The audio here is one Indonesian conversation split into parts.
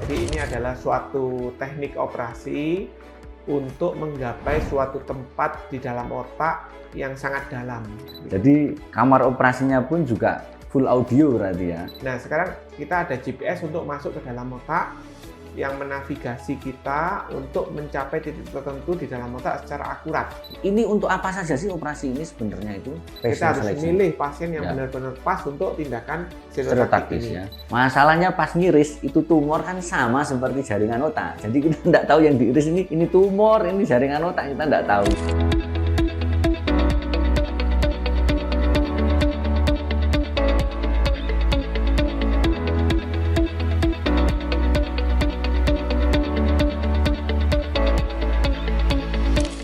Jadi ini adalah suatu teknik operasi untuk menggapai suatu tempat di dalam otak yang sangat dalam. Jadi kamar operasinya pun juga full audio berarti ya? Nah, sekarang kita ada GPS untuk masuk ke dalam otak yang menavigasi kita untuk mencapai titik tertentu di dalam otak secara akurat. Ini untuk apa saja sih operasi ini sebenarnya itu? Kita harus memilih pasien yang benar-benar pas untuk tindakan stereotaktik Stereotaktis ini. ya. Masalahnya pas ngiris itu tumor kan sama seperti jaringan otak. Jadi kita tidak tahu yang diiris ini tumor, ini jaringan otak, kita tidak tahu.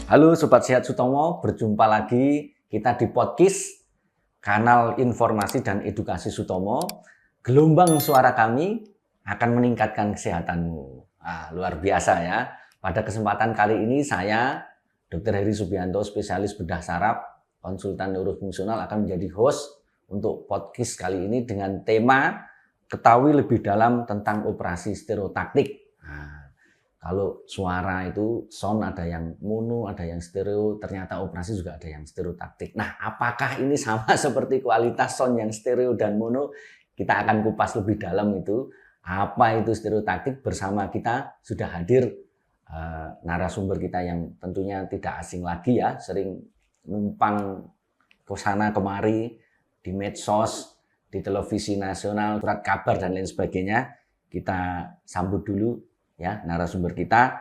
Halo Sobat Sehat Sutomo, berjumpa lagi kita di podcast kanal informasi dan edukasi Sutomo. Gelombang suara kami akan meningkatkan kesehatanmu. Luar biasa ya. Pada kesempatan kali ini saya, Dr. Heri Subianto, spesialis bedah saraf, konsultan neurofungsional akan menjadi host untuk podcast kali ini dengan tema ketahui lebih dalam tentang operasi stereotaktik. Kalau suara itu sound ada yang mono, ada yang stereo, ternyata operasi juga ada yang stereotaktik. Nah, apakah ini sama seperti kualitas sound yang stereo dan mono? Kita akan kupas lebih dalam itu. Apa itu stereotaktik? Bersama kita sudah hadir narasumber kita yang tentunya tidak asing lagi ya, sering numpang kesana kemari di medsos, di televisi nasional, surat kabar dan lain sebagainya. Kita sambut dulu ya narasumber kita.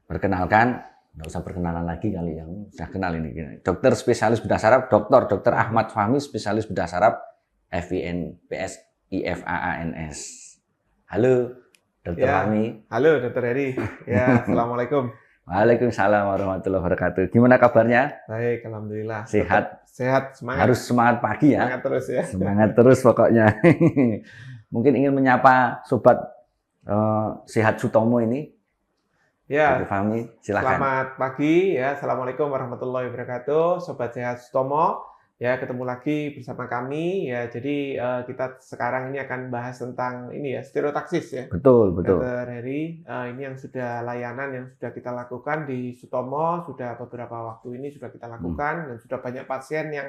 Perkenalkan, nggak usah perkenalan lagi kali yang sudah kenal ini. Dokter spesialis bedah saraf, Dr. Ahmad Fahmi, spesialis bedah saraf, FINPS IFAANS. Halo Dr. Fahmi. Halo Dr. Heri. Ya, assalamualaikum. Waalaikumsalam warahmatullahi wabarakatuh. Gimana kabarnya? Baik, alhamdulillah. Sehat. Sehat, semangat. Harus semangat pagi ya. Semangat terus ya. Semangat terus pokoknya. Mungkin ingin menyapa sobat Sehat Sutomo ini. Ya, Fahmi, silakan. Selamat pagi ya. Assalamualaikum warahmatullahi wabarakatuh. Sobat Sehat Sutomo. Ya, ketemu lagi bersama kami ya. Jadi kita sekarang ini akan bahas tentang ini ya, stereotaksis ya. Betul. Dr. Heri, ini yang sudah layanan yang sudah kita lakukan di Sutomo, sudah beberapa waktu ini sudah kita lakukan dan sudah banyak pasien yang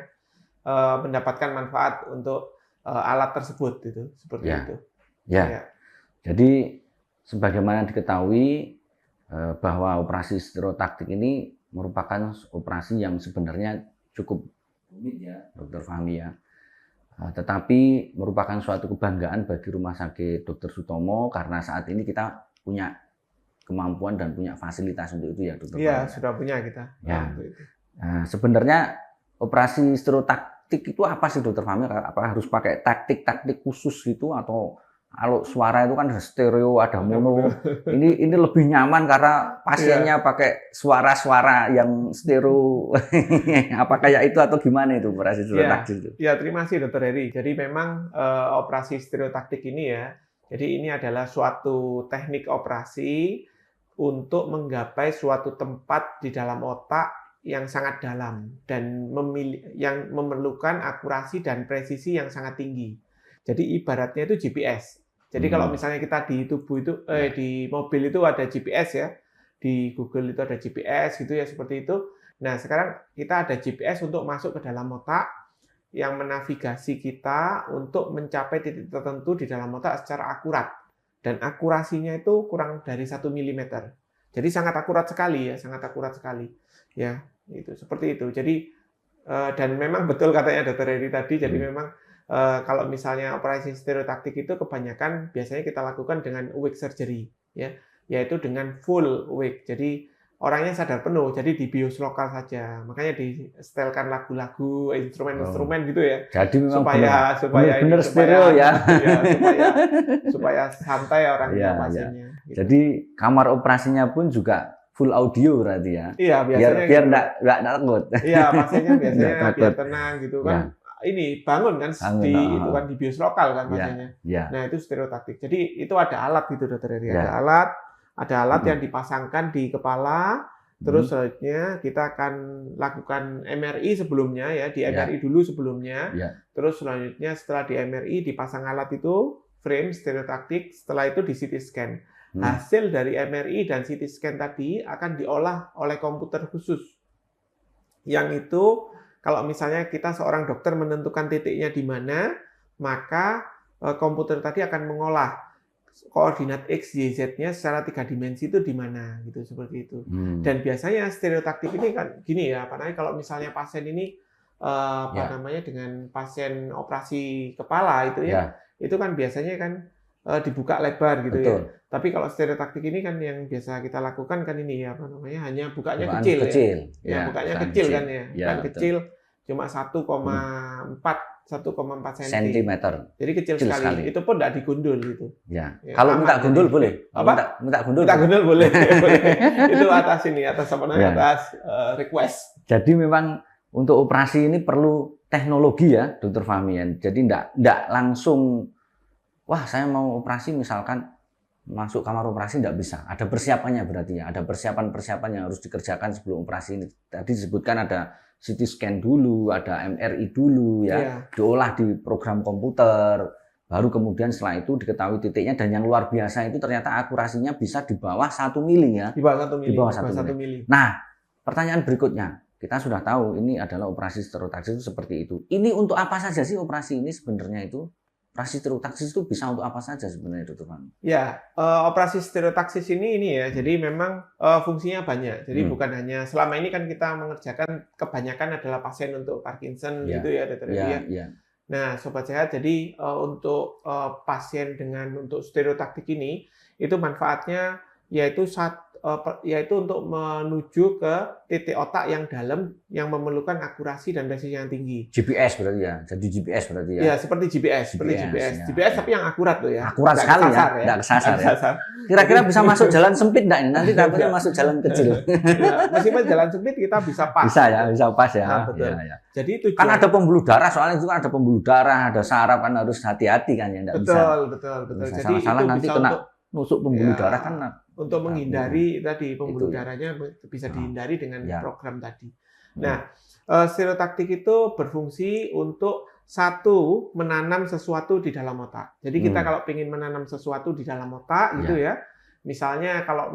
mendapatkan manfaat untuk alat tersebut itu, seperti itu. Ya. Jadi sebagaimana diketahui bahwa operasi stereotaktik ini merupakan operasi yang sebenarnya cukup rumit ya, Dr. Fahmi ya. Tetapi merupakan suatu kebanggaan bagi Rumah Sakit Dr. Sutomo karena saat ini kita punya kemampuan dan punya fasilitas untuk itu ya, Dr. Iya, Fahmi. sudah punya kita. Ya. Nah, sebenarnya operasi stereotaktik itu apa sih, Dr. Fahmi? Apa harus pakai taktik khusus gitu atau kalau suara itu kan ada stereo, ada mono. Ini lebih nyaman karena pasiennya pakai suara-suara yang stereo. Apa kayak itu atau gimana itu operasi stereotaktik itu? Ya, terima kasih Dr. Heri. Jadi memang operasi stereotaktik ini ya. Jadi ini adalah suatu teknik operasi untuk menggapai suatu tempat di dalam otak yang sangat dalam dan yang memerlukan akurasi dan presisi yang sangat tinggi. Jadi ibaratnya itu GPS. Jadi kalau misalnya kita di tubuh itu, di mobil itu ada GPS ya, di Google itu ada GPS gitu ya, seperti itu. Nah sekarang kita ada GPS untuk masuk ke dalam otak yang menavigasi kita untuk mencapai titik tertentu di dalam otak secara akurat. Dan akurasinya itu kurang dari 1 mm. Jadi sangat akurat sekali ya, sangat akurat sekali. Ya, itu seperti itu. Jadi dan memang betul katanya Dr. Heri tadi, jadi memang kalau misalnya operasi stereotaktik itu kebanyakan biasanya kita lakukan dengan awake surgery ya, yaitu dengan full awake. Jadi orangnya sadar penuh, jadi dibius lokal saja. Makanya disetelkan lagu-lagu, instrumen-instrumen gitu ya. Jadi memang supaya benar stereo ya. supaya santai orangnya pasiennya. Gitu. Jadi kamar operasinya pun juga full audio berarti ya. Iya, biasanya biar enggak takut. Iya, pasiennya biasanya biar tenang gitu kan. Ini bangun kan itu kan di bios lokal kan pasiennya. Nah, itu stereotaktik. Jadi itu ada alat gitu Dr. Heri. Ada alat yang dipasangkan di kepala Terus selanjutnya kita akan lakukan MRI sebelumnya ya, di MRI dulu sebelumnya. Terus selanjutnya setelah di MRI dipasang alat itu frame stereotaktik, setelah itu di CT scan. Hasil dari MRI dan CT scan tadi akan diolah oleh komputer khusus. Yang itu kalau misalnya kita seorang dokter menentukan titiknya di mana, maka komputer tadi akan mengolah koordinat X, Y, Z-nya secara 3 dimensi itu di mana gitu, seperti itu. Dan biasanya stereotaktik ini kan gini ya, apa namanya, kalau misalnya pasien ini namanya dengan pasien operasi kepala itu ya, itu kan biasanya kan dibuka lebar gitu ya. Tapi kalau stereotaktik ini kan yang biasa kita lakukan kan ini ya, apa namanya, hanya bukanya kecil ya. Bukanya kecil kan ya, bukan kecil, cuma 1,4 cm. Jadi kecil sekali. Itu pun tidak digundul gitu. Ya. Kalau minta gundul boleh. Apa? Minta gundul boleh. Itu atas apa namanya, atas request. Jadi memang untuk operasi ini perlu teknologi ya, Dr. Fahmi. Jadi enggak langsung, wah saya mau operasi misalkan masuk kamar operasi enggak bisa. Ada persiapannya berarti ya. Ada persiapan-persiapan yang harus dikerjakan sebelum operasi ini. Tadi disebutkan ada CT scan dulu, ada MRI dulu ya, diolah di program komputer, baru kemudian setelah itu diketahui titiknya, dan yang luar biasa itu ternyata akurasinya bisa di bawah 1 mili ya. Di bawah 1 mili. Nah, pertanyaan berikutnya, kita sudah tahu ini adalah operasi stereotaksis itu seperti itu. Ini untuk apa saja sih operasi ini sebenarnya itu? Operasi stereotaksis itu bisa untuk apa saja sebenarnya, Dr. Fahmi? Ya, operasi stereotaksis ini ya, jadi memang fungsinya banyak. Jadi bukan hanya selama ini kan kita mengerjakan kebanyakan adalah pasien untuk Parkinson gitu ya, Dr. ya. Nah, Sobat Sehat, jadi untuk pasien untuk stereotaktik ini itu manfaatnya yaitu untuk menuju ke titik otak yang dalam yang memerlukan akurasi dan presisi yang tinggi. GPS berarti ya, jadi GPS berarti ya. Ya, seperti GPS. GPS tapi yang akurat tuh ya. Akurat sekali ya, tidak kesasar ya. Kira-kira bisa masuk jalan sempit enggak ini? Nanti takutnya masuk jalan kecil. Ya, meskipun jalan sempit kita bisa pas. Bisa ya, bisa pas ya. Nah, betul. Ya. Jadi tujuan... kan ada pembuluh darah, soalnya itu kan ada pembuluh darah, ada saraf, kan harus hati-hati kan ya, enggak bisa. Betul. Jadi salah-salah nanti kena nusuk pembuluh darah kan. Untuk menghindari tadi pembuluh darahnya bisa dihindari dengan program tadi. Nah, stereotaktik itu berfungsi untuk satu, menanam sesuatu di dalam otak. Jadi kita kalau ingin menanam sesuatu di dalam otak gitu ya. Misalnya kalau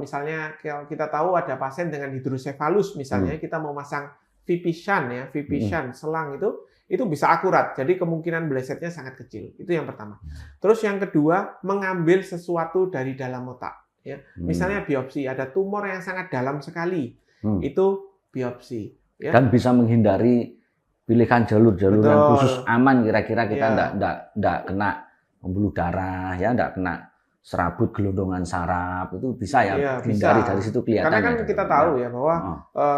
kita tahu ada pasien dengan hidrosefalus misalnya, kita mau masang VP shunt selang itu bisa akurat. Jadi kemungkinan melesetnya sangat kecil. Itu yang pertama. Terus yang kedua, mengambil sesuatu dari dalam otak. Ya, misalnya biopsi, ada tumor yang sangat dalam sekali, itu biopsi. Ya. Dan bisa menghindari pilihan jalur-jalur yang khusus aman, kira-kira kita enggak kena pembuluh darah, ya, enggak kena serabut gelondongan saraf, itu bisa ya, dihindari dari situ kelihatan. Karena kan kita tahu ya bahwa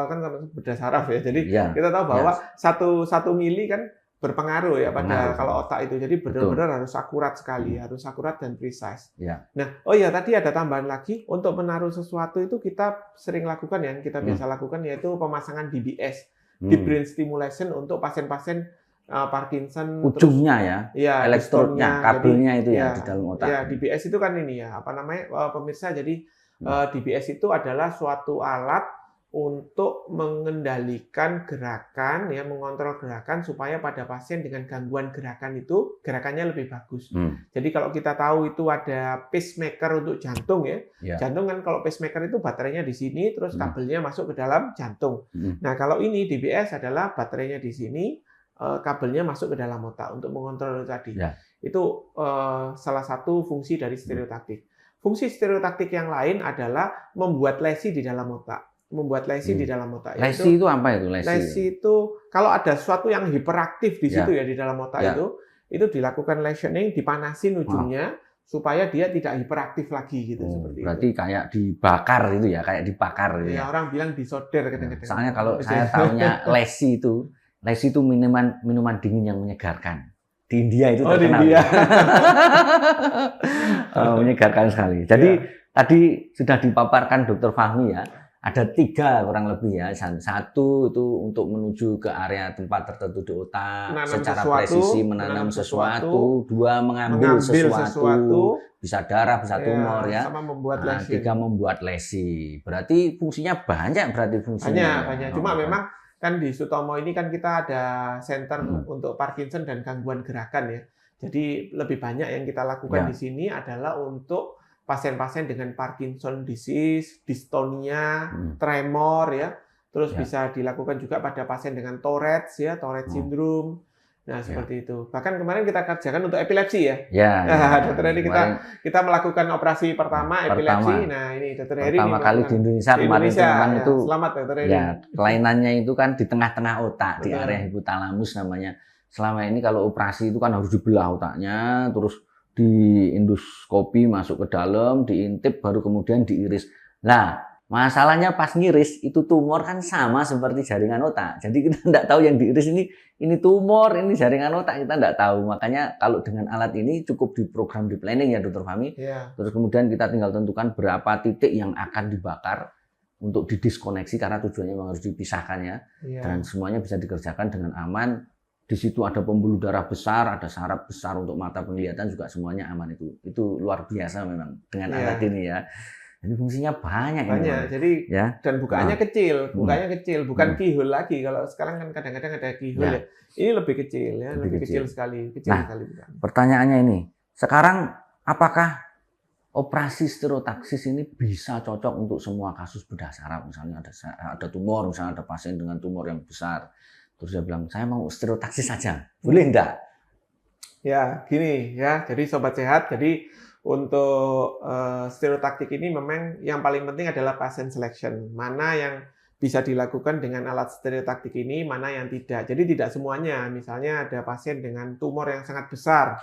kan bedah saraf ya, jadi kita tahu bahwa 1 mili kan berpengaruh ya pada kalau otak itu. Jadi benar-benar harus akurat sekali, harus akurat dan precise. Nah, tadi ada tambahan lagi, untuk menaruh sesuatu itu kita sering lakukan yang kita biasa lakukan yaitu pemasangan DBS, Deep Brain Stimulation, untuk pasien-pasien Parkinson. Ujungnya ya, elektrodnya, kabelnya itu ya di dalam otak. Ya, DBS itu kan ini ya, apa namanya, pemirsa, jadi DBS itu adalah suatu alat untuk mengendalikan gerakan, ya, mengontrol gerakan supaya pada pasien dengan gangguan gerakan itu gerakannya lebih bagus. Jadi kalau kita tahu itu ada pacemaker untuk jantung ya, jantung kan kalau pacemaker itu baterainya di sini, terus kabelnya masuk ke dalam jantung. Nah kalau ini DBS adalah baterainya di sini, kabelnya masuk ke dalam otak untuk mengontrol tadi. Itu salah satu fungsi dari stereotaktik. Fungsi stereotaktik yang lain adalah membuat lesi di dalam otak. Di dalam otak. Lesi itu apa itu? Lesi itu kalau ada sesuatu yang hiperaktif di situ ya di dalam otak itu dilakukan lesioning, dipanasin ujungnya supaya dia tidak hiperaktif lagi gitu, seperti berarti itu. Kayak dibakar itu ya, kayak dibakar gitu ya. Orang bilang disoder kadang-kadang. Soalnya kalau saya tahunya lesi itu minuman dingin yang menyegarkan. Di India itu terkenal. Di India. Menyegarkan sekali. Jadi tadi sudah dipaparkan Dr. Fahmi ya, ada 3 kurang lebih ya. 1 itu untuk menuju ke area tempat tertentu di otak, secara presisi menanam sesuatu. 2 mengambil sesuatu, bisa darah, bisa tumor ya. Sama membuat Nah, lesi. 3 membuat lesi. Berarti fungsinya banyak fungsinya. Banyak. Cuma memang kan di Sutomo ini kan kita ada center untuk Parkinson dan gangguan gerakan ya. Jadi lebih banyak yang kita lakukan di sini adalah untuk pasien-pasien dengan Parkinson disease, dystonia, tremor ya. Terus bisa dilakukan juga pada pasien dengan Tourette ya, Tourette syndrome. Nah, seperti itu. Bahkan kemarin kita kerjakan untuk epilepsi ya. Dokter Heri kita melakukan operasi pertama epilepsi. Nah, ini Dokter Heri pertama kali di Indonesia kemarin teman itu. Selamat Dokter Heri. Ya, kelainannya itu kan di tengah-tengah otak, di area hipotalamus namanya. Selama ini kalau operasi itu kan harus dibelah otaknya, terus di endoskopi masuk ke dalam, diintip, baru kemudian diiris. Nah, masalahnya pas ngiris itu tumor kan sama seperti jaringan otak. Jadi kita tidak tahu yang diiris ini tumor, ini jaringan otak, kita tidak tahu. Makanya kalau dengan alat ini cukup diprogram di planning ya Dokter Fahmi. Terus kemudian kita tinggal tentukan berapa titik yang akan dibakar untuk didiskoneksi karena tujuannya memang harus dipisahkan ya. Dan semuanya bisa dikerjakan dengan aman. Di situ ada pembuluh darah besar, ada saraf besar untuk mata penglihatan juga semuanya aman itu. Itu luar biasa memang dengan alat ini ya. Jadi fungsinya banyak. Jadi dan bukaannya kecil, bukan keyhole lagi. Kalau sekarang kan kadang-kadang ada keyhole ya. Ini lebih kecil ya, lebih kecil sekali, sekali. Pertanyaannya ini, sekarang apakah operasi stereotaksis ini bisa cocok untuk semua kasus bedah saraf? Misalnya ada tumor, misalnya ada pasien dengan tumor yang besar. Terus dia bilang, saya mau stereotaksis saja, boleh enggak? Ya, gini ya, jadi Sobat Sehat, jadi untuk stereotaktik ini memang yang paling penting adalah patient selection. Mana yang bisa dilakukan dengan alat stereotaktik ini, mana yang tidak. Jadi tidak semuanya, misalnya ada pasien dengan tumor yang sangat besar,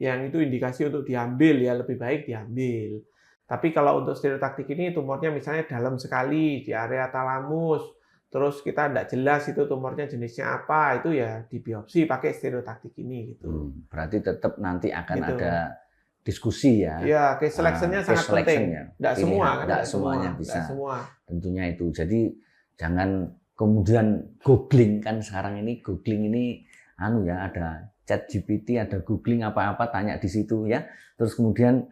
yang itu indikasi untuk diambil, ya lebih baik diambil. Tapi kalau untuk stereotaktik ini tumornya misalnya dalam sekali, di area talamus, terus kita tidak jelas itu tumornya jenisnya apa, itu ya dibiopsi pakai stereotaktik ini gitu. Berarti tetap nanti akan ada diskusi ya. Iya, case selection-nya sangat penting. Tidak semua, tidak semuanya bisa. Semua. Tentunya itu. Jadi jangan kemudian googling, kan sekarang ini googling ini ada ChatGPT, ada googling apa-apa tanya di situ ya. Terus kemudian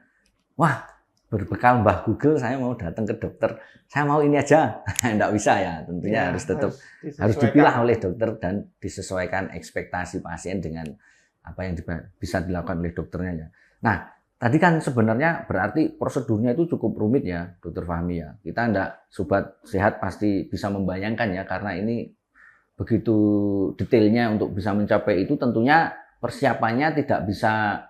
wah, berbekal Mbah Google, saya mau datang ke dokter, saya mau ini aja, enggak bisa ya, tentunya harus tetap harus dipilah oleh dokter dan disesuaikan ekspektasi pasien dengan apa yang bisa dilakukan oleh dokternya ya. Nah, tadi kan sebenarnya berarti prosedurnya itu cukup rumit ya, Dokter Fahmi ya. Kita Sobat Sehat pasti bisa membayangkan ya, karena ini begitu detailnya untuk bisa mencapai itu tentunya persiapannya tidak bisa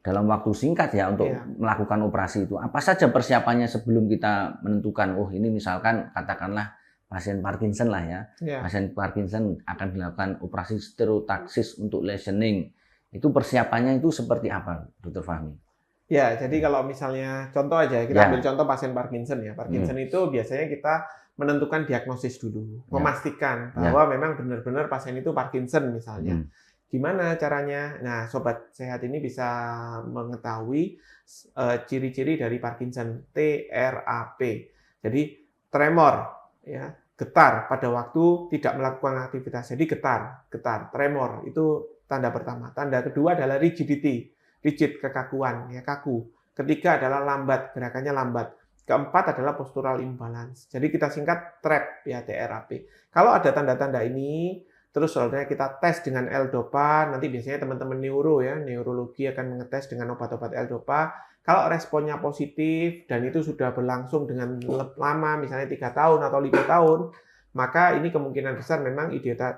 dalam waktu singkat ya untuk melakukan operasi itu. Apa saja persiapannya sebelum kita menentukan, ini misalkan katakanlah pasien Parkinson lah ya. Pasien Parkinson akan dilakukan operasi stereotaksis untuk lesioning. Itu persiapannya itu seperti apa, Dokter Fahmi? Ya, jadi kalau misalnya contoh aja, kita ambil contoh pasien Parkinson ya. Parkinson itu biasanya kita menentukan diagnosis dulu, memastikan bahwa memang benar-benar pasien itu Parkinson misalnya. Gimana caranya? Nah, Sobat Sehat ini bisa mengetahui ciri-ciri dari Parkinson, TRAP. Jadi tremor, ya, getar pada waktu tidak melakukan aktivitas. Jadi getar, tremor itu tanda pertama. Tanda kedua adalah rigidity, rigid, kekakuan, ya, kaku. Ketiga adalah lambat, gerakannya lambat. Keempat adalah postural imbalance. Jadi kita singkat TRAP, ya, TRAP. Kalau ada tanda-tanda ini, terus selanjutnya kita tes dengan L-Dopa, nanti biasanya teman-teman neurologi akan mengetes dengan obat-obat L-Dopa. Kalau responnya positif dan itu sudah berlangsung dengan lama, misalnya 3 tahun atau 5 tahun, maka ini kemungkinan besar memang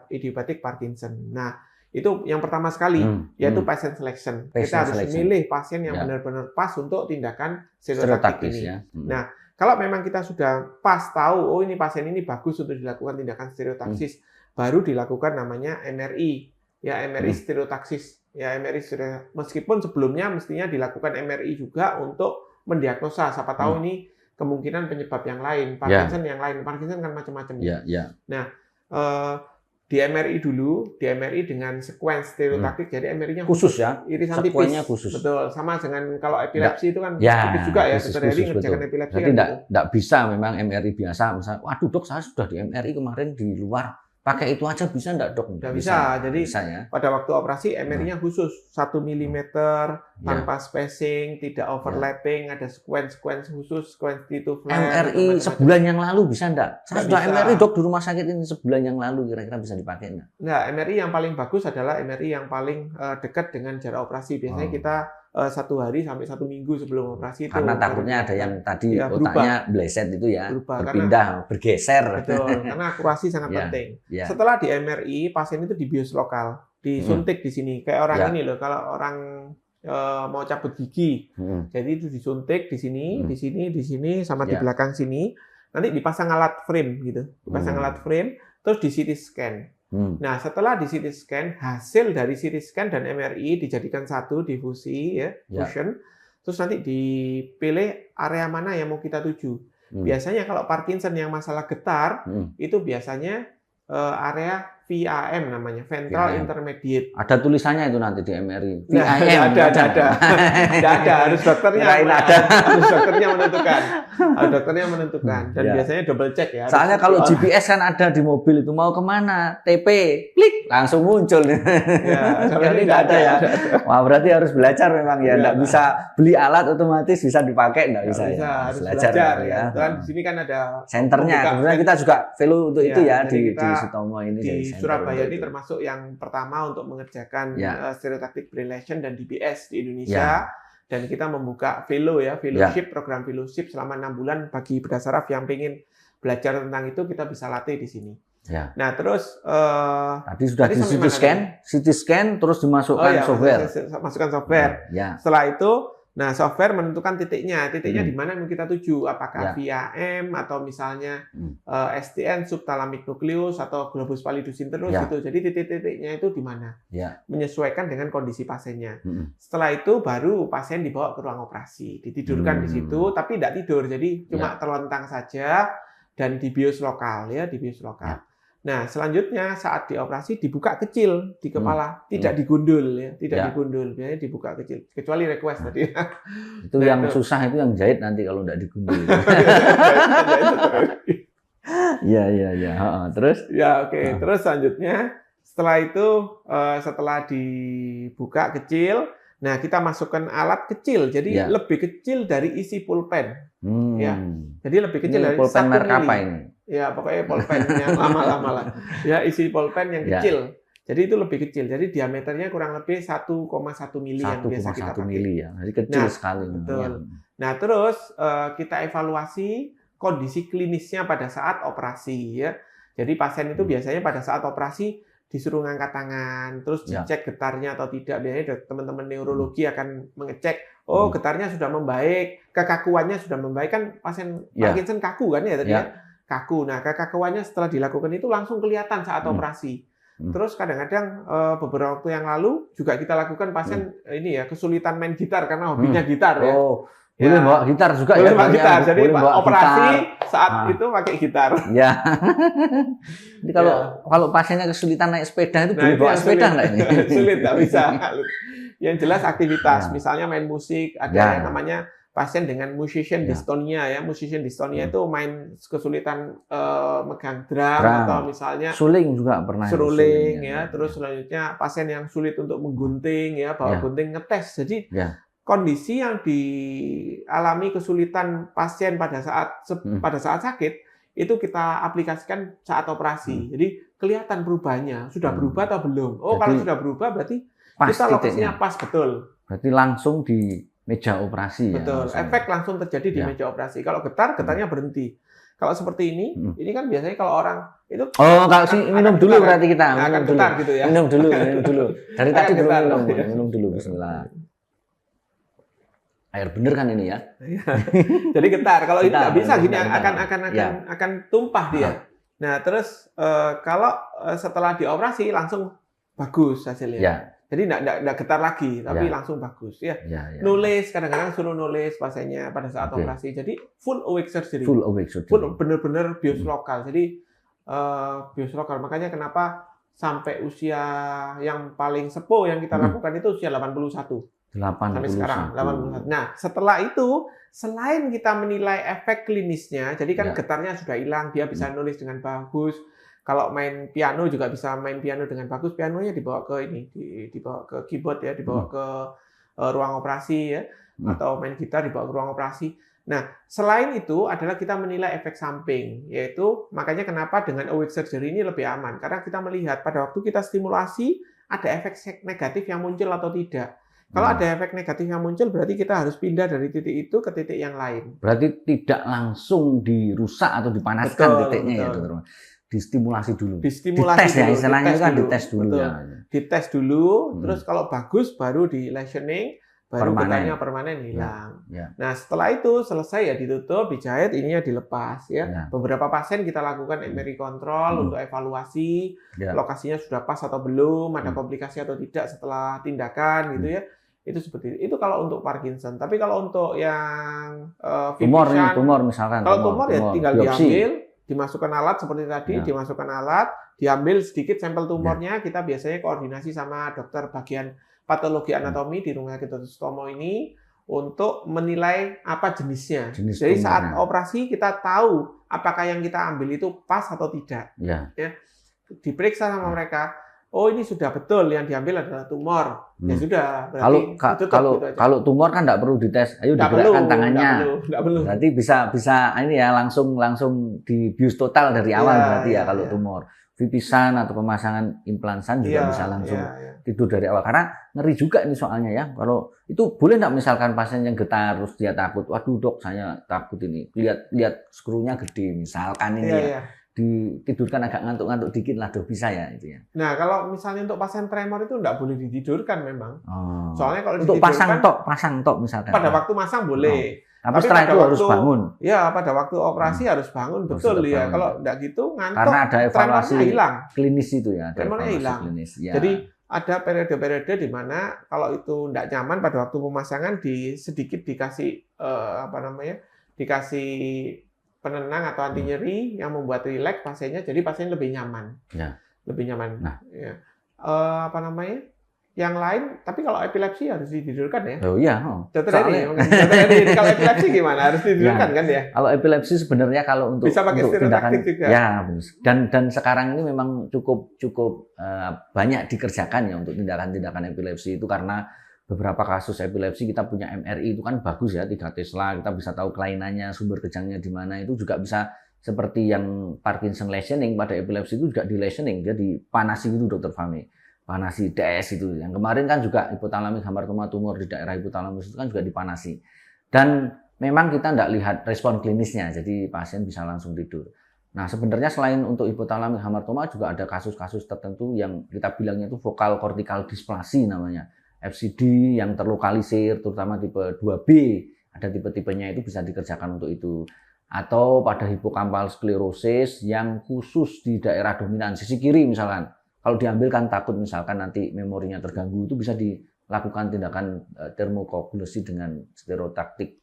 idiopatik Parkinson. Nah, itu yang pertama sekali, yaitu patient selection. Kita harus memilih pasien yang benar-benar pas untuk tindakan stereotaktik ini. Ya. Nah, kalau memang kita sudah pas tahu, ini pasien ini bagus untuk dilakukan tindakan stereotaksis, baru dilakukan namanya MRI, ya MRI stereotaksis, ya MRI meskipun sebelumnya mestinya dilakukan MRI juga untuk mendiagnosa, siapa tahu ini kemungkinan penyebab yang lain, Parkinson yang lain, Parkinson kan macam-macam. Ya. Nah, di MRI dulu, di MRI dengan sequence stereotaktik, jadi MRI-nya Khusus ya, irisan tipis. sekuennya khusus. Betul, sama dengan kalau epilepsi itu kan Ya, tipis juga ya, khusus, Dr. Heri betul. ngerjakan epilepsi Jadi kan gitu. enggak bisa memang MRI biasa, misalnya, waduh dok saya sudah di MRI kemarin di luar, pakai itu aja bisa enggak dok? Nggak bisa, jadi bisa ya. pada waktu operasi MRI-nya khusus 1 mm tanpa spacing, tidak overlapping, ada sequence khusus, sequence T2 flare. MRI sebulan yang lalu bisa enggak? Saya sudah bisa. MRI dok di rumah sakit ini sebulan yang lalu, kira-kira bisa dipakai enggak? Nah, MRI yang paling bagus adalah MRI yang paling dekat dengan jarak operasi. Biasanya kita 1 hari sampai 1 minggu sebelum operasi itu. Karena takutnya ada yang tadi ya, otaknya bleset itu ya, berubah, berpindah, bergeser. Betul, karena akurasi sangat penting. Ya. Setelah di MRI, pasien itu dibius lokal, disuntik di sini. Kayak orang ini loh, kalau orang mau cabut gigi, jadi itu disuntik di sini, di sini, sama di belakang sini. Nanti dipasang alat frame gitu, dipasang alat frame, terus di CT scan. Nah, setelah di CT scan, hasil dari CT scan dan MRI dijadikan satu, difusi, fusion. Terus nanti dipilih area mana yang mau kita tuju. Biasanya kalau Parkinson yang masalah getar, itu biasanya area VAM namanya, ventral intermediate. Ada tulisannya itu nanti di MRI. VAM. Ada. Tidak ada, harus dokternya menentukan. Harus dokternya menentukan. Dan biasanya double check ya. Soalnya kalau GPS kan ada di mobil itu, mau kemana? TP, klik, langsung muncul. Ya, ini nggak ada ya. Wah, berarti harus belajar memang ya. Nggak bisa beli alat otomatis bisa dipakai, nggak bisa ya. Harus belajar ya. Kan di sini kan ada senternya. Kemudian kita juga fellow untuk itu ya di Sutomo ini. Di Surabaya ini termasuk yang pertama untuk mengerjakan stereotactic brain lesion dan DBS di Indonesia. Dan kita membuka fellowship, program fellowship selama 6 bulan bagi bedah saraf yang pengen belajar tentang itu, kita bisa latih di sini. Nah, terus tadi sudah di CT scan terus dimasukkan software. Masukkan software. Setelah itu, nah software menentukan titiknya di mana mau kita tuju, apakah VAM atau misalnya STN subthalamic nucleus atau globus pallidus internus gitu. Jadi titik-titiknya itu di mana, menyesuaikan dengan kondisi pasiennya. Setelah itu baru pasien dibawa ke ruang operasi, ditidurkan di situ, tapi tidak tidur, jadi cuma terlentang saja dan dibius lokal ya, dibius lokal. Nah, selanjutnya saat dioperasi dibuka kecil di kepala, tidak digundul ya, tidak digundul, biasanya dibuka kecil, kecuali request tadi. Itu yang susah itu yang jahit nanti kalau tidak digundul. Terus? Ya, oke. Terus selanjutnya setelah itu setelah dibuka kecil, nah kita masukkan alat kecil, jadi lebih kecil dari isi pulpen. Ya, jadi lebih kecil dari pulpen merek apa ini? Ya, pokoknya pulpen yang lama-lama lah. Ya, isi pulpen yang kecil. Jadi itu lebih kecil. Jadi diameternya kurang lebih 1,1 mili yang biasa kita pakai. 1,1 mili ya. Jadi kecil sekali. Betul. Nah, terus kita evaluasi kondisi klinisnya pada saat operasi ya. Jadi pasien itu biasanya pada saat operasi disuruh ngangkat tangan, terus dicek getarnya atau tidak. Biasanya teman-teman neurologi akan mengecek, getarnya sudah membaik, kekakuannya sudah membaik, kan pasien Parkinson kaku kan ya tadi ya. Kaku. Nah, kekakuannya setelah dilakukan itu langsung kelihatan saat operasi. Terus kadang-kadang beberapa waktu yang lalu juga kita lakukan pasien ini ya kesulitan main gitar karena hobinya gitar ya. Boleh bawa gitar juga boleh ya. Bawa gitar. Jadi operasi gitar. Saat itu pakai gitar. Ya. Jadi kalau pasiennya kesulitan naik sepeda itu boleh bawa sepeda nggak ini? Sulit, nggak bisa. Yang jelas aktivitas, misalnya main musik, ada yang namanya pasien dengan musician dystonia ya. Musician dystonia itu main kesulitan megang drum atau misalnya suling juga pernah. Suling ya. Terus selanjutnya pasien yang sulit untuk menggunting ya, bawa gunting ngetes. Jadi kondisi yang dialami kesulitan pasien pada saat sakit itu kita aplikasikan saat operasi. Jadi kelihatan perubahannya, sudah berubah atau belum. Kalau sudah berubah berarti kita lokasinya pas betul. Berarti langsung di meja operasi. Betul, efek langsung terjadi di meja operasi. Kalau getarnya berhenti. Kalau seperti ini kan biasanya kalau orang itu kalau minum dulu berarti kita. Akan getar gitu ya. Minum dulu. Dari tadi belum minum dulu. Bismillah. Air bener kan ini ya. Jadi getar. Kalau ini nggak bisa gini akan tumpah dia. Nah, terus kalau setelah dioperasi langsung bagus hasilnya. Jadi nggak getar lagi, tapi langsung bagus ya. Nulis, kadang-kadang suruh nulis pasiennya pada saat operasi. Jadi full awake surgery. Full bener-bener bios lokal. Jadi bios lokal. Makanya kenapa sampai usia yang paling sepuh yang kita lakukan itu usia 81. 81. Sampai sekarang 81. Nah, setelah itu selain kita menilai efek klinisnya, jadi kan getarnya sudah hilang, dia bisa nulis dengan bagus. Kalau main piano juga bisa main piano dengan bagus. Pianonya dibawa ke ini, dibawa ke keyboard ya, dibawa ke ruang operasi ya, atau main gitar dibawa ke ruang operasi. Nah, selain itu adalah kita menilai efek samping, yaitu makanya kenapa dengan awake surgery ini lebih aman, karena kita melihat pada waktu kita stimulasi ada efek negatif yang muncul atau tidak. Kalau ada efek negatif yang muncul, berarti kita harus pindah dari titik itu ke titik yang lain. Berarti tidak langsung dirusak atau dipanaskan titiknya ya, dokter. Distimulasi dulu. Distimulasi dites dulu, ya, istilahnya dites kan dulu. dites dulu Betul. ya. Dites dulu, terus kalau bagus baru di lesioning, baru getarnya permanen hilang. Nah, setelah itu selesai ya ditutup, dijahit, ininya dilepas ya. Beberapa pasien kita lakukan MRI kontrol untuk evaluasi lokasinya sudah pas atau belum, ada komplikasi atau tidak setelah tindakan gitu ya. Itu seperti itu kalau untuk Parkinson. Tapi kalau untuk yang tumor misalkan, kalau tumor ya tinggal diambil, dimasukkan alat seperti tadi, dimasukkan alat, diambil sedikit sampel tumornya, kita biasanya koordinasi sama dokter bagian patologi anatomi di rumah sakit Dr. Sutomo ini untuk menilai apa jenisnya. Jadi saat operasi kita tahu apakah yang kita ambil itu pas atau tidak. Ya. Diperiksa sama mereka, oh ini sudah betul yang diambil adalah tumor. Ya sudah. Kalau tumor kan tidak perlu dites, ayo digerakkan tangannya. Nggak perlu. Berarti bisa ini ya langsung dibius total dari awal berarti ya kalau tumor. Pipisan atau pemasangan implansan juga bisa langsung tidur dari awal, karena ngeri juga ini soalnya ya. Kalau itu boleh nggak misalkan pasien yang getar terus dia takut, waduh dok saya takut ini lihat skrunya gede misalkan ini ditidurkan agak ngantuk-ngantuk dikit lah, dok bisa ya itu ya. Nah kalau misalnya untuk pasien tremor itu nggak boleh ditidurkan memang. Soalnya kalau untuk pasang tok misalkan. Pada waktu masang boleh. Tapi setelah itu harus bangun. Ya, pada waktu operasi harus bangun, betul ya. Kalau enggak gitu ngantuk, karena ada evaluasi hilang. Klinis itu ya. Tremornya hilang. Jadi ada periode-periode di mana kalau itu enggak nyaman pada waktu pemasangan sedikit dikasih dikasih penenang atau anti nyeri yang membuat rileks pasiennya, jadi pasien lebih nyaman. Lebih nyaman. Nah, yang lain, tapi kalau epilepsi harus ditidurkan ya? Oh iya. Kalau epilepsi gimana? Harus ditidurkan kan ya? Kalau epilepsi sebenarnya kalau untuk bisa pakai tindakan juga. Ya, dan sekarang ini memang cukup banyak dikerjakan ya untuk tindakan epilepsi itu, karena beberapa kasus epilepsi kita punya MRI itu kan bagus ya, 3 Tesla, kita bisa tahu kelainannya, sumber kejangnya di mana, itu juga bisa seperti yang Parkinson lesioning pada epilepsi itu juga di lesioning, dia dipanasi gitu Dokter Fahmi. Panasi DS itu. Yang kemarin kan juga hipotalamus hamartoma tumor di daerah hipotalamus itu kan juga dipanasi. Dan memang kita tidak lihat respon klinisnya, jadi pasien bisa langsung tidur. Nah sebenarnya selain untuk hipotalamus hamartoma juga ada kasus-kasus tertentu yang kita bilangnya itu vokal cortical dysplasia namanya. FCD yang terlokalisir, terutama tipe 2B, ada tipe-tipenya itu bisa dikerjakan untuk itu. Atau pada hipokampal sklerosis yang khusus di daerah dominan sisi kiri misalkan. Kalau diambil kan takut misalkan nanti memorinya terganggu, itu bisa dilakukan tindakan termokoagulasi dengan stereotaktik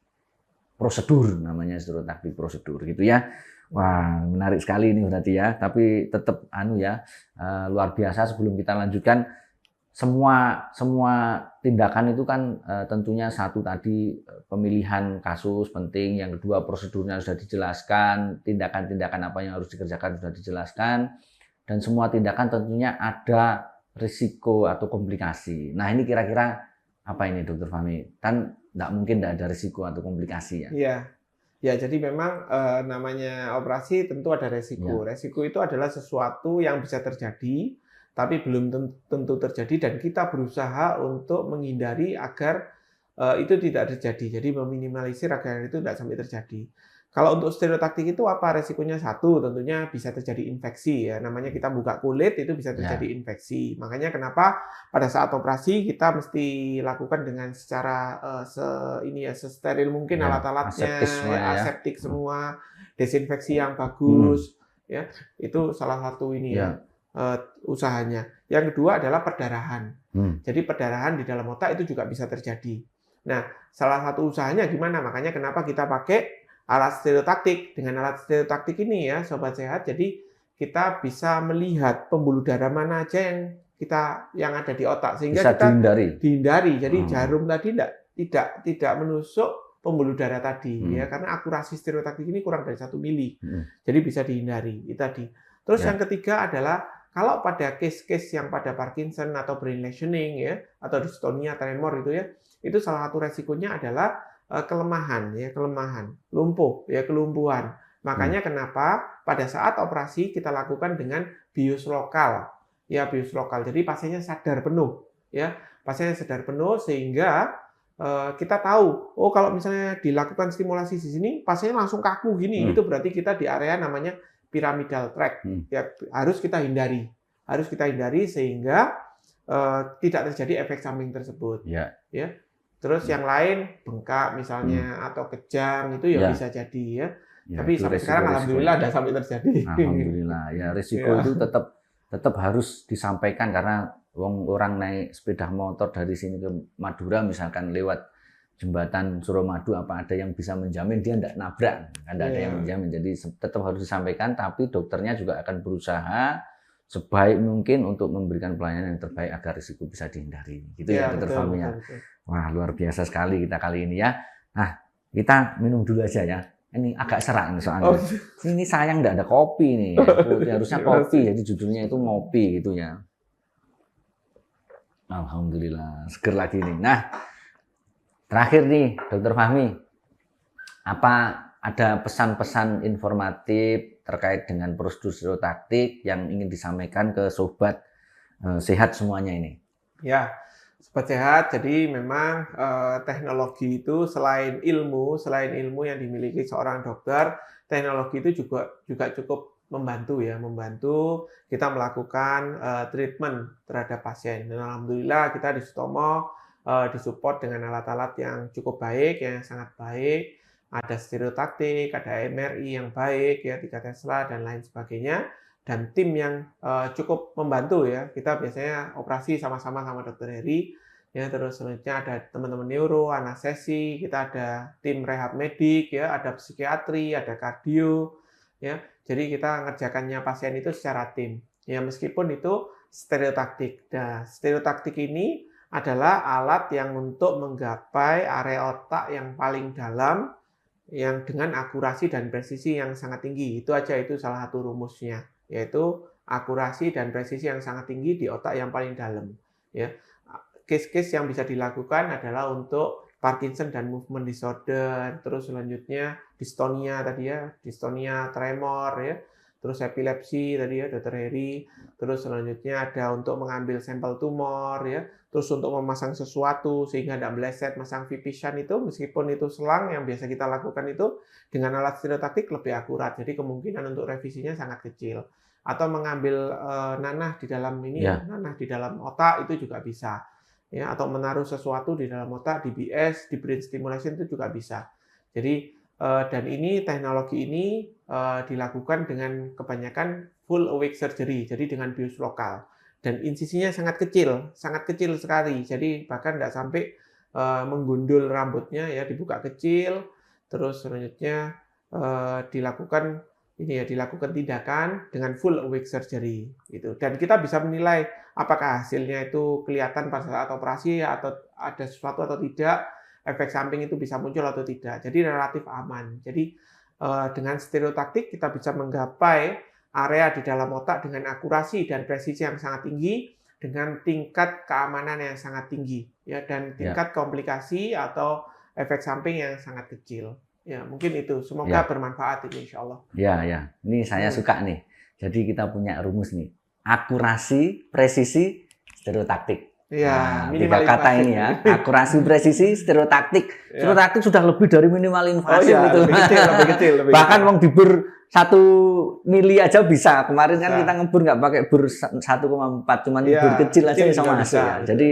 prosedur, namanya stereotaktik prosedur gitu ya. Wah, menarik sekali ini berarti ya. Tapi tetap luar biasa. Sebelum kita lanjutkan, semua tindakan itu kan tentunya satu tadi pemilihan kasus penting, yang kedua prosedurnya sudah dijelaskan, tindakan-tindakan apa yang harus dikerjakan sudah dijelaskan. Dan semua tindakan tentunya ada risiko atau komplikasi. Nah ini kira-kira apa ini Dokter Fahmi? Kan tidak mungkin tidak ada risiko atau komplikasi ya? Ya jadi memang namanya operasi tentu ada risiko. Risiko itu adalah sesuatu yang bisa terjadi, tapi belum tentu terjadi, dan kita berusaha untuk menghindari agar itu tidak terjadi. Jadi meminimalisir agar itu tidak sampai terjadi. Kalau untuk stereotaktik itu apa resikonya? Satu, tentunya bisa terjadi infeksi ya. Namanya kita buka kulit itu bisa terjadi infeksi. Makanya kenapa pada saat operasi kita mesti lakukan dengan secara sesteril mungkin alat-alatnya, aseptik semua, desinfeksi yang bagus ya. Itu salah satu usahanya. Yang kedua adalah perdarahan. Jadi perdarahan di dalam otak itu juga bisa terjadi. Nah, salah satu usahanya gimana? Makanya kenapa kita pakai alat stereotaktik. Dengan alat stereotaktik ini ya, sobat sehat, jadi kita bisa melihat pembuluh darah mana aja yang ada di otak sehingga Bisa kita dihindari. Jadi jarum tadi tidak menusuk pembuluh darah tadi ya, karena akurasi stereotaktik ini kurang dari 1 mili. Jadi bisa dihindari itu tadi. Terus yang ketiga adalah kalau pada case-case yang pada Parkinson atau brain lesioning ya, atau dystonia tremor itu ya, itu salah satu resikonya adalah kelemahan, lumpuh ya, kelumpuhan. Makanya kenapa pada saat operasi kita lakukan dengan bius lokal. Ya, bius lokal. Jadi pasiennya sadar penuh ya. Pasiennya sadar penuh sehingga kita tahu, oh kalau misalnya dilakukan stimulasi di sini, pasiennya langsung kaku gini, itu berarti kita di area namanya pyramidal tract. Ya, harus kita hindari sehingga tidak terjadi efek samping tersebut. Ya. Terus yang lain bengkak misalnya atau kejang itu ya bisa jadi ya. Tapi sampai sekarang alhamdulillah tidak sampai terjadi. Alhamdulillah ya, risiko itu tetap harus disampaikan karena orang naik sepeda motor dari sini ke Madura misalkan lewat jembatan Suramadu, apa ada yang bisa menjamin dia tidak nabrak? Ada yang menjamin. Jadi tetap harus disampaikan, tapi dokternya juga akan berusaha sebaik mungkin untuk memberikan pelayanan yang terbaik agar risiko bisa dihindari. Gitu ya, Dokter Fahmi ya. Wah, luar biasa sekali kita kali ini ya. Nah, kita minum dulu aja ya. Ini agak serak ini soalnya. Ini sayang tidak ada kopi nih. Harusnya kopi, jadi judulnya itu ngopi gitu ya. Alhamdulillah, seger lagi nih. Nah, terakhir nih, Dokter Fahmi, apa ada pesan-pesan informatif terkait dengan prosedur stereotaktik yang ingin disampaikan ke sobat sehat semuanya ini? Ya, sobat sehat. Jadi memang teknologi itu selain ilmu yang dimiliki seorang dokter, teknologi itu juga cukup membantu kita melakukan treatment terhadap pasien. Dan alhamdulillah kita di Sutomo disupport dengan alat-alat yang cukup baik, yang sangat baik. Ada stereotaktik, ada MRI yang baik, ya 3 Tesla dan lain sebagainya. Dan tim yang cukup membantu ya. Kita biasanya operasi sama-sama sama Dokter Heri. Ya, terus selanjutnya ada teman-teman neuro, anestesi, kita ada tim rehab medik, ya, ada psikiatri, ada kardio, ya. Jadi kita ngerjakannya pasien itu secara tim. Ya, meskipun itu stereotaktik. Nah, stereotaktik ini adalah alat yang untuk menggapai area otak yang paling dalam yang dengan akurasi dan presisi yang sangat tinggi. Itu aja, itu salah satu rumusnya, yaitu akurasi dan presisi yang sangat tinggi di otak yang paling dalam. Ya. Case-case yang bisa dilakukan adalah untuk Parkinson dan movement disorder, terus selanjutnya dystonia tadi ya, dystonia tremor ya, terus epilepsi tadi ya Dokter Heri, terus selanjutnya ada untuk mengambil sampel tumor ya, terus untuk memasang sesuatu sehingga tidak meleset, masang vipisan itu meskipun itu selang yang biasa kita lakukan itu dengan alat stereotaktik lebih akurat, jadi kemungkinan untuk revisinya sangat kecil. Atau mengambil nanah di dalam nanah di dalam otak itu juga bisa. Ya, atau menaruh sesuatu di dalam otak, DBS, di brain stimulation itu juga bisa. Jadi dan ini teknologi ini dilakukan dengan kebanyakan full awake surgery, jadi dengan bius lokal. Dan insisinya sangat kecil sekali. Jadi bahkan tidak sampai menggundul rambutnya ya, dibuka kecil. Terus selanjutnya dilakukan tindakan dengan full awake surgery gitu. Dan kita bisa menilai apakah hasilnya itu kelihatan pada saat operasi atau ada sesuatu atau tidak, efek samping itu bisa muncul atau tidak. Jadi relatif aman. Jadi dengan stereotaktik kita bisa menggapai area di dalam otak dengan akurasi dan presisi yang sangat tinggi dengan tingkat keamanan yang sangat tinggi ya, dan tingkat komplikasi atau efek samping yang sangat kecil. Ya, mungkin itu. Semoga bermanfaat ini, insya Allah. Ya. Ini saya suka nih. Jadi kita punya rumus nih. Akurasi, presisi, stereotaktik. Ya, nah, 3 kata ini ya. Akurasi, presisi, stereotaktik. Stereotaktik sudah lebih dari minimal invasif itu. Lebih kecil. Bahkan wong dibur 1 mili aja bisa. Kemarin kan kita ngebur nggak pakai bur 1,4, cuman bur kecil aja bisa masuk ya. Jadi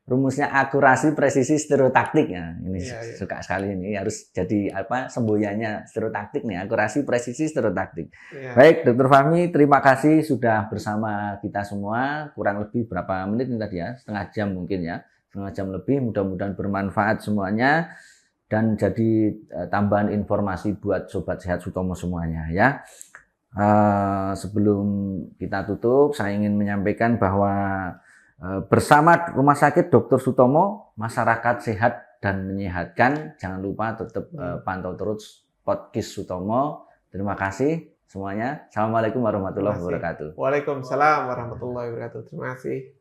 rumusnya akurasi, presisi, stereotaktik ya. Ini suka sekali ini, harus jadi semboyannya stereotaktik nih, akurasi, presisi, stereotaktik. Baik, Dokter Fahmi, terima kasih sudah bersama kita semua. Kurang lebih berapa menit ini tadi ya? Setengah jam mungkin ya. Setengah jam lebih, mudah-mudahan bermanfaat semuanya dan jadi tambahan informasi buat sobat sehat Sutomo semuanya ya. Sebelum kita tutup, saya ingin menyampaikan bahwa bersama Rumah Sakit Dr. Sutomo, masyarakat sehat dan menyehatkan. Jangan lupa tetap pantau terus podcast Sutomo. Terima kasih semuanya. Assalamualaikum warahmatullahi wabarakatuh. Waalaikumsalam warahmatullahi wabarakatuh. Terima kasih.